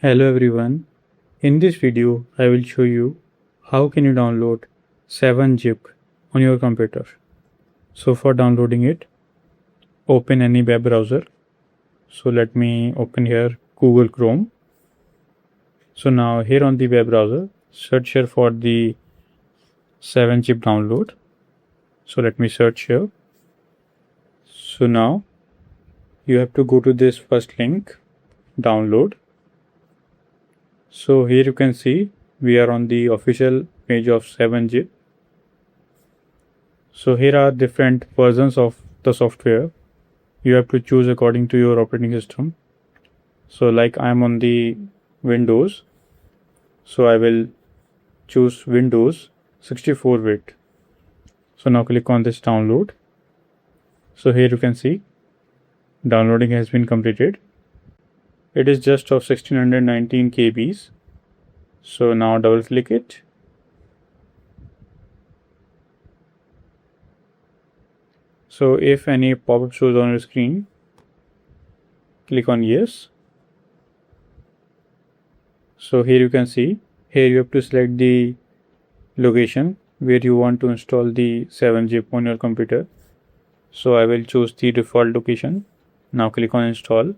Hello everyone. In this video, I will show you how can you download 7-zip on your computer. So for downloading it, open any web browser. So let me open here Google Chrome. So now here on the web browser, search here for the 7-zip download. So let me search here. So now you have to go to this first link, download. So here you can see we are on the official page of 7-zip. So here are different versions of the software. You have to choose according to your operating system. So like I am on the Windows, so I will choose Windows 64-bit. So now click on this download. So here you can see downloading has been completed. It is just of 1619 KBs. So now double click it. So if any pop-up shows on your screen, click on yes. So here you can see, here you have to select the location where you want to install the 7-zip on your computer. So I will choose the default location. Now click on install.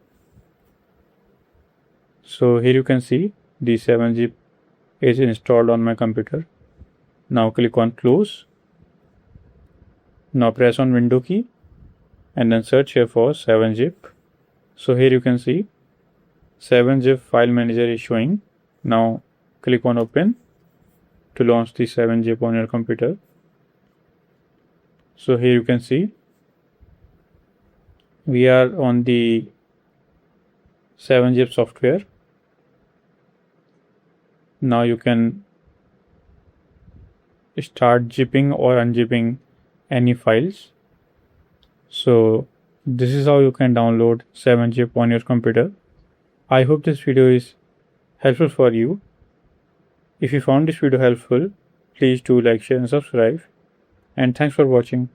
So here you can see the 7-zip is installed on my computer. Now click on close. Now press on window key and then search here for 7-zip. So here you can see 7-zip file manager is showing. Now click on open to launch the 7-zip on your computer. So here you can see we are on the 7-zip software. Now you can start zipping or unzipping any files. So this is how you can download 7-zip on your computer. I hope this video is helpful for you. If you found this video helpful, please do like, share and subscribe. And thanks for watching.